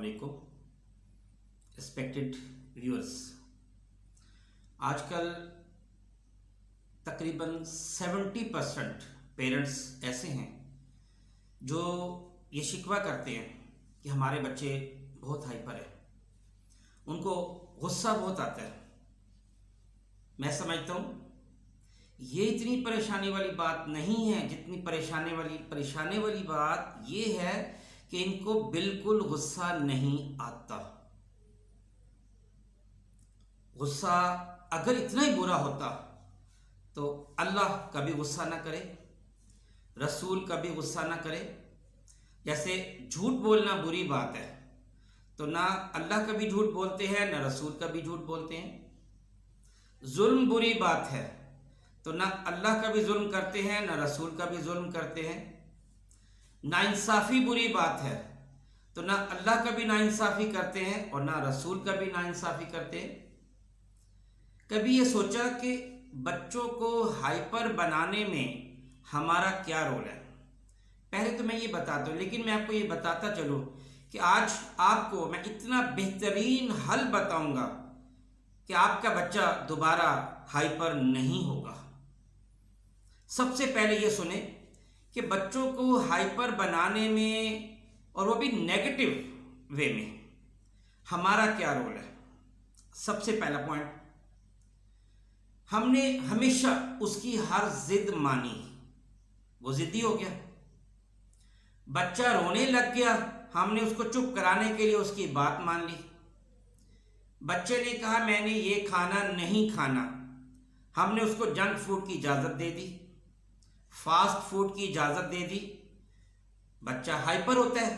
علیکم respected viewers. آج کل تقریباً 70% پیرنٹس ایسے ہیں جو یہ شکوہ کرتے ہیں کہ ہمارے بچے بہت ہائپر ہیں, ان کو غصہ بہت آتا ہے. میں سمجھتا ہوں یہ اتنی پریشانی والی بات نہیں ہے جتنی پریشانی والی بات یہ ہے کہ ان کو بالکل غصہ نہیں آتا. غصہ اگر اتنا ہی برا ہوتا تو اللہ کبھی غصہ نہ کرے, رسول کبھی غصہ نہ کرے. جیسے جھوٹ بولنا بری بات ہے تو نہ اللہ کبھی جھوٹ بولتے ہیں نہ رسول کبھی جھوٹ بولتے ہیں. ظلم بری بات ہے تو نہ اللہ کبھی ظلم کرتے ہیں نہ رسول کبھی ظلم کرتے ہیں. ناانصافی بری بات ہے تو نہ اللہ کبھی ناانصافی کرتے ہیں اور نہ رسول کبھی ناانصافی کرتے ہیں. کبھی یہ سوچا کہ بچوں کو ہائپر بنانے میں ہمارا کیا رول ہے؟ پہلے تو میں یہ بتاتا ہوں, لیکن میں آپ کو یہ بتاتا چلوں کہ آج آپ کو میں اتنا بہترین حل بتاؤں گا کہ آپ کا بچہ دوبارہ ہائپر نہیں ہوگا. سب سے پہلے یہ سنیں کہ بچوں کو ہائپر بنانے میں, اور وہ بھی نیگیٹو وے میں, ہمارا کیا رول ہے. سب سے پہلا پوائنٹ, ہم نے ہمیشہ اس کی ہر ضد مانی. وہ ضدی ہو گیا, بچہ رونے لگ گیا, ہم نے اس کو چپ کرانے کے لیے اس کی بات مان لی. بچے نے کہا میں نے یہ کھانا نہیں کھانا, ہم نے اس کو جنک فوڈ کی اجازت دے دی, فاسٹ فوڈ کی اجازت دے دی. بچہ ہائپر ہوتا ہے.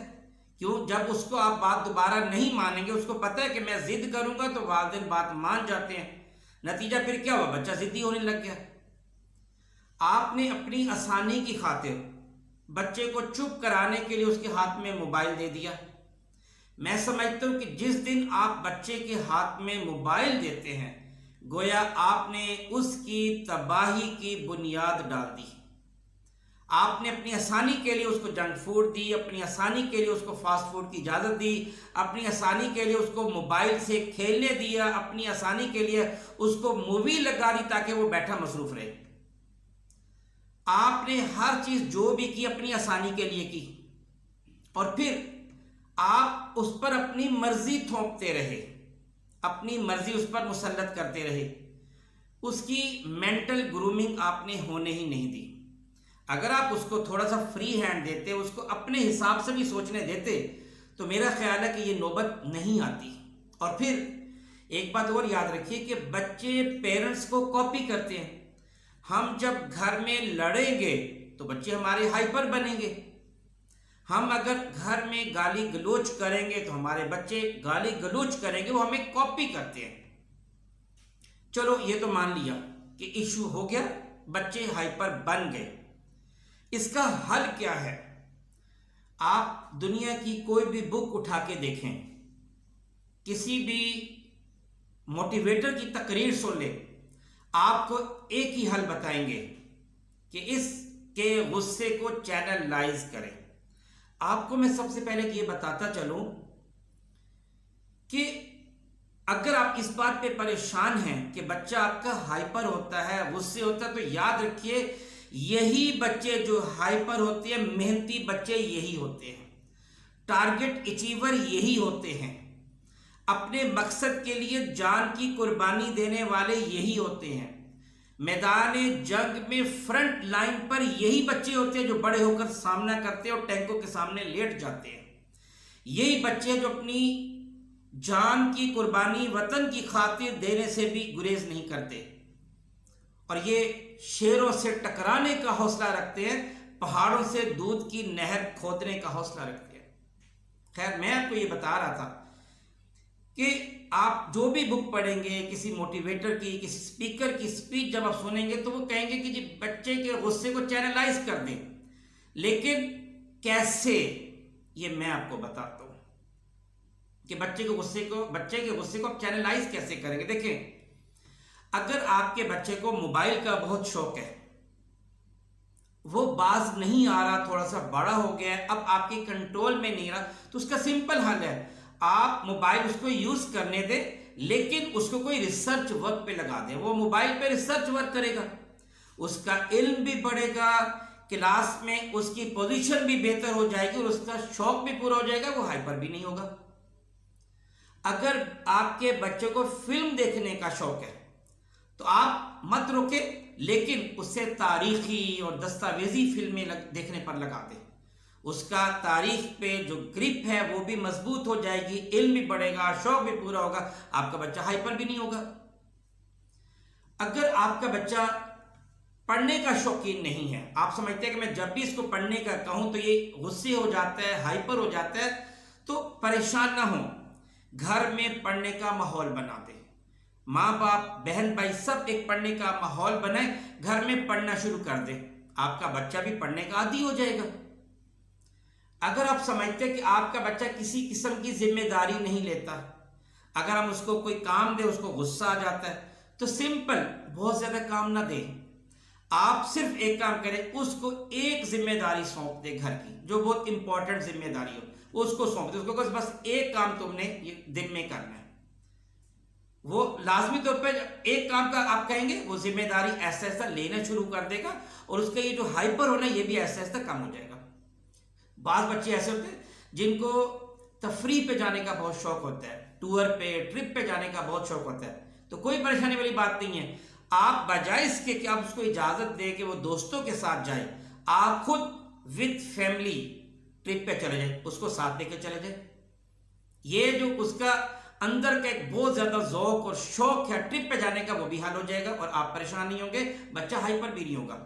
کیوں؟ جب اس کو آپ بات دوبارہ نہیں مانیں گے, اس کو پتہ ہے کہ میں ضد کروں گا تو والدین بات مان جاتے ہیں. نتیجہ پھر کیا ہوا؟ بچہ ضدی ہونے لگ گیا. آپ نے اپنی آسانی کی خاطر بچے کو چپ کرانے کے لیے اس کے ہاتھ میں موبائل دے دیا. میں سمجھتا ہوں کہ جس دن آپ بچے کے ہاتھ میں موبائل دیتے ہیں گویا آپ نے اس کی تباہی کی بنیاد ڈال دی. آپ نے اپنی آسانی کے لیے اس کو جنک فوڈ دی, اپنی آسانی کے لیے اس کو فاسٹ فوڈ کی اجازت دی, اپنی آسانی کے لیے اس کو موبائل سے کھیلنے دیا, اپنی آسانی کے لیے اس کو مووی لگا دی تاکہ وہ بیٹھا مصروف رہے. آپ نے ہر چیز جو بھی کی اپنی آسانی کے لیے کی, اور پھر آپ اس پر اپنی مرضی تھوپتے رہے, اپنی مرضی اس پر مسلط کرتے رہے. اس کی مینٹل گرومنگ آپ نے ہونے ہی نہیں دی. اگر آپ اس کو تھوڑا سا فری ہینڈ دیتے, اس کو اپنے حساب سے بھی سوچنے دیتے, تو میرا خیال ہے کہ یہ نوبت نہیں آتی. اور پھر ایک بات اور یاد رکھیے کہ بچے پیرنٹس کو کاپی کرتے ہیں. ہم جب گھر میں لڑیں گے تو بچے ہمارے ہائپر بنیں گے. ہم اگر گھر میں گالی گلوچ کریں گے تو ہمارے بچے گالی گلوچ کریں گے, وہ ہمیں کاپی کرتے ہیں. چلو یہ تو مان لیا کہ ایشو ہو گیا, بچے ہائپر بن گئے. اس کا حل کیا ہے؟ آپ دنیا کی کوئی بھی بک اٹھا کے دیکھیں, کسی بھی موٹیویٹر کی تقریر سن لیں, آپ کو ایک ہی حل بتائیں گے کہ اس کے غصے کو چینلائز کریں. آپ کو میں سب سے پہلے یہ بتاتا چلوں کہ اگر آپ اس بات پہ پریشان ہیں کہ بچہ آپ کا ہائپر ہوتا ہے, غصے ہوتا ہے, تو یاد رکھیے یہی بچے جو ہائپر ہوتے ہیں, محنتی بچے یہی ہوتے ہیں, ٹارگٹ اچیور یہی ہوتے ہیں, اپنے مقصد کے لیے جان کی قربانی دینے والے یہی ہوتے ہیں, میدان جنگ میں فرنٹ لائن پر یہی بچے ہوتے ہیں جو بڑے ہو کر سامنا کرتے ہیں اور ٹینکوں کے سامنے لیٹ جاتے ہیں. یہی بچے جو اپنی جان کی قربانی وطن کی خاطر دینے سے بھی گریز نہیں کرتے, اور یہ شیروں سے ٹکرانے کا حوصلہ رکھتے ہیں, پہاڑوں سے دودھ کی نہر کھودنے کا حوصلہ رکھتے ہیں. خیر, میں آپ کو یہ بتا رہا تھا کہ آپ جو بھی بک پڑھیں گے, کسی موٹیویٹر کی, کسی سپیکر کی سپیچ جب آپ سنیں گے تو وہ کہیں گے کہ جی بچے کے غصے کو چینلائز کر دیں. لیکن کیسے, یہ میں آپ کو بتاتا ہوں کہ بچے کے غصے کو آپ چینلائز کیسے کریں گے. دیکھیں, اگر آپ کے بچے کو موبائل کا بہت شوق ہے, وہ باز نہیں آ رہا, تھوڑا سا بڑا ہو گیا ہے, اب آپ کے کنٹرول میں نہیں رہا, تو اس کا سمپل حل ہے, آپ موبائل اس کو یوز کرنے دیں، لیکن اس کو کوئی ریسرچ ورک پہ لگا دیں، وہ موبائل پہ ریسرچ ورک کرے گا، اس کا علم بھی بڑھے گا، کلاس میں اس کی پوزیشن بھی بہتر ہو جائے گی اور اس کا شوق بھی پورا ہو جائے گا، وہ ہائپر بھی نہیں ہوگا۔ اگر آپ کے بچے کو فلم دیکھنے کا شوق ہے تو آپ مت روکیں، لیکن اس سے تاریخی اور دستاویزی فلمیں دیکھنے پر لگا دیں، اس کا تاریخ پہ جو گرپ ہے وہ بھی مضبوط ہو جائے گی، علم بھی بڑھے گا، شوق بھی پورا ہوگا، آپ کا بچہ ہائپر بھی نہیں ہوگا۔ اگر آپ کا بچہ پڑھنے کا شوقین نہیں ہے، آپ سمجھتے ہیں کہ میں جب بھی اس کو پڑھنے کا کہوں تو یہ غصے ہو جاتا ہے، ہائپر ہو جاتا ہے، تو پریشان نہ ہوں، گھر میں پڑھنے کا ماحول بنا دیں، ماں باپ بہن بھائی سب ایک پڑھنے کا ماحول بنائیں، گھر میں پڑھنا شروع کر دیں، آپ کا بچہ بھی پڑھنے کا عادی ہو جائے گا۔ اگر آپ سمجھتے ہیں کہ آپ کا بچہ کسی قسم کی ذمہ داری نہیں لیتا، اگر ہم اس کو کوئی کام دیں اس کو غصہ آ جاتا ہے، تو سمپل، بہت زیادہ کام نہ دیں، آپ صرف ایک کام کریں، اس کو ایک ذمہ داری سونپ دیں گھر کی، جو بہت امپورٹنٹ ذمہ داری ہو، وہ اس کو سونپ دیں، اس کو بس ایک کام تم نے یہ دن میں کرنا ہے، وہ لازمی طور پہ ایک کام کا آپ کہیں گے وہ ذمہ داری ایسا ایسا لینا شروع کر دے گا، اور اس کا یہ جو ہائپر ہونا یہ بھی ایسا ایسا کم ہو جائے گا۔ بعض بچے ایسے ہوتے ہیں جن کو تفریح پہ جانے کا بہت شوق ہوتا ہے، ٹور پہ ٹرپ پہ جانے کا بہت شوق ہوتا ہے، تو کوئی پریشانی والی بات نہیں ہے، آپ بجائے اس کے کہ آپ اس کو اجازت دیں کہ وہ دوستوں کے ساتھ جائے، آپ خود وتھ فیملی ٹرپ پہ چلے جائیں، اس کو ساتھ لے کے چلے جائیں، یہ جو اس کا اندر کا ایک بہت زیادہ ذوق اور شوق ہے ٹرپ پہ جانے کا وہ بھی حل ہو جائے گا، اور آپ پریشان نہیں ہوں گے، بچہ ہائپر بھی نہیں ہوگا۔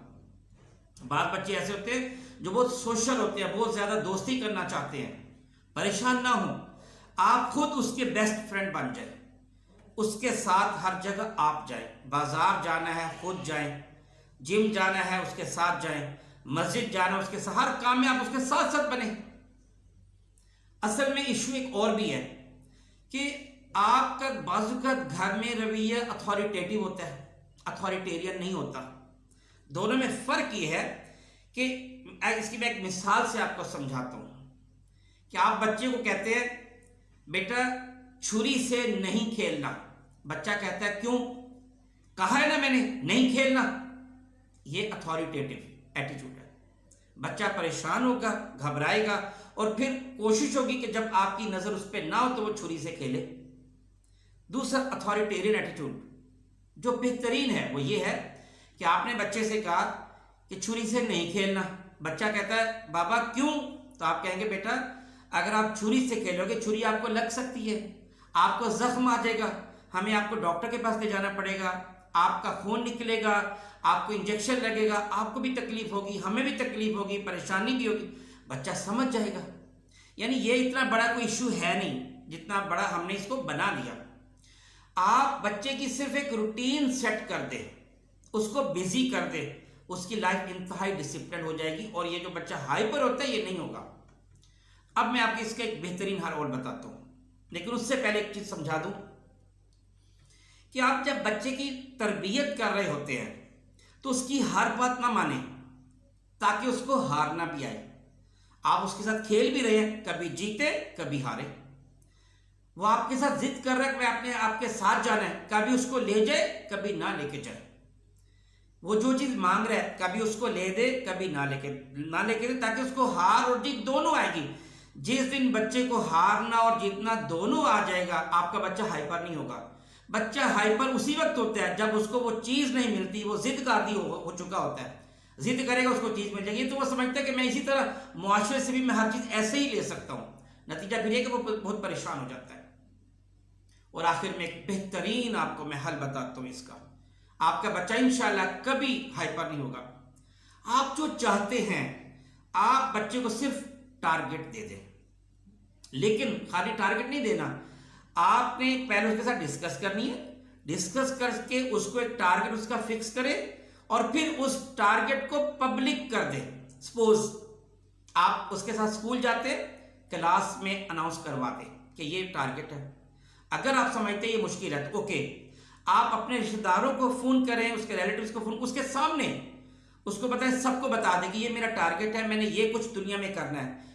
بعض بچے ایسے ہوتے ہیں جو بہت سوشل ہوتے ہیں، بہت زیادہ دوستی کرنا چاہتے ہیں، پریشان نہ ہوں، آپ خود اس کے بیسٹ فرینڈ بن جائیں، اس کے ساتھ ہر جگہ آپ جائیں، بازار جانا ہے خود جائیں، جم جانا ہے اس کے ساتھ جائیں، مسجد جانا ہے اس کے ساتھ، ہر کام میں آپ اس کے ساتھ ساتھ بنیں۔ اصل میں ایشو ایک اور بھی ہے کہ آپ کا بعض اوقات گھر میں رویہ اتھارٹیٹیو ہوتا ہے، اتھارٹیرین نہیں ہوتا، دونوں میں فرق یہ ہے کہ اس کی میں ایک مثال سے آپ کو سمجھاتا ہوں کہ آپ بچے کو کہتے ہیں بیٹا چھری سے نہیں کھیلنا، بچہ کہتا ہے کیوں؟ کہا ہے نا میں نے نہیں کھیلنا، یہ اتھارٹیٹیو ایٹیٹیوڈ ہے، بچہ پریشان ہوگا، گھبرائے گا، اور پھر کوشش ہوگی کہ جب آپ کی نظر اس پہ نہ ہو تو وہ چھری سے کھیلے۔ دوسرا اتھارٹیرین ایٹیٹیوڈ جو بہترین ہے وہ یہ ہے کہ آپ نے بچے سے کہا کہ چھری سے نہیں کھیلنا، بچہ کہتا ہے بابا کیوں؟ تو آپ کہیں گے بیٹا اگر آپ چھری سے کھیلو گے چھری آپ کو لگ سکتی ہے، آپ کو زخم آ جائے گا، ہمیں آپ کو ڈاکٹر کے پاس لے جانا پڑے گا، آپ کا خون نکلے گا، آپ کو انجیکشن لگے گا، آپ کو بھی تکلیف ہوگی، ہمیں بھی تکلیف ہوگی، پریشانی بھی ہوگی، بچہ سمجھ جائے گا۔ یعنی یہ اتنا بڑا کوئی ایشو ہے نہیں جتنا بڑا ہم نے اس کو بنا لیا۔ آپ بچے کی صرف ایک روٹین سیٹ کر دیں، اس کو بزی کر دیں، اس کی لائف انتہائی ڈسپلن ہو جائے گی، اور یہ جو بچہ ہائپر ہوتا ہے یہ نہیں ہوگا۔ اب میں آپ کو اس کا ایک بہترین حل اور بتاتا ہوں، لیکن اس سے پہلے ایک چیز سمجھا دوں کہ آپ جب بچے کی تربیت کر رہے ہوتے ہیں تو اس کی ہر بات نہ مانیں تاکہ اس کو ہارنا بھی آئے۔ آپ اس کے ساتھ کھیل بھی رہے ہیں، کبھی جیتے کبھی ہارے، وہ آپ کے ساتھ ضد کر رہا ہے کہ میں آپ کے ساتھ جانا ہے، کبھی اس کو لے جائے کبھی نہ لے کے جائے، وہ جو چیز مانگ رہا ہے کبھی اس کو لے دے کبھی نہ لے کے دے، تاکہ اس کو ہار اور جیت دونوں آئے گی۔ جس دن بچے کو ہارنا اور جیتنا دونوں آ جائے گا آپ کا بچہ ہائپر نہیں ہوگا۔ بچہ ہائپر اسی وقت ہوتا ہے جب اس کو وہ چیز نہیں ملتی، وہ ضد کا عادی ہو چکا ہوتا ہے، ضد کرے گا اس کو چیز مل جائے گی، تو وہ سمجھتا ہے کہ میں اسی طرح معاشرے سے بھی میں ہر چیز ایسے ہی لے سکتا ہوں، نتیجہ پھر یہ کہ وہ بہت پریشان ہو جاتا ہے۔ اور آخر میں ایک بہترین آپ کو میں حل بتاتا ہوں اس کا، آپ کا بچہ انشاءاللہ کبھی ہائپر نہیں ہوگا۔ آپ جو چاہتے ہیں آپ بچے کو صرف ٹارگٹ دے دیں، لیکن خالی ٹارگٹ نہیں دینا، آپ نے پہلے اس کے ساتھ ڈسکس کرنی ہے، ڈسکس کر کے اس کو ایک ٹارگٹ اس کا فکس کرے، اور پھر اس ٹارگٹ کو پبلک کر دیں۔ سپوز آپ اس کے ساتھ اسکول جاتے، کلاس میں اناؤنس کروا دیں کہ یہ ٹارگٹ ہے، اگر آپ سمجھتے ہیں یہ مشکل ہے تو اوکے، آپ اپنے رشتہ داروں کو فون کریں، اس کے ریلیٹیوز کو فون، اس کے سامنے اس کو بتائیں، سب کو بتا دیں کہ یہ میرا ٹارگٹ ہے، میں نے یہ کچھ دنیا میں کرنا ہے،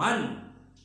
1,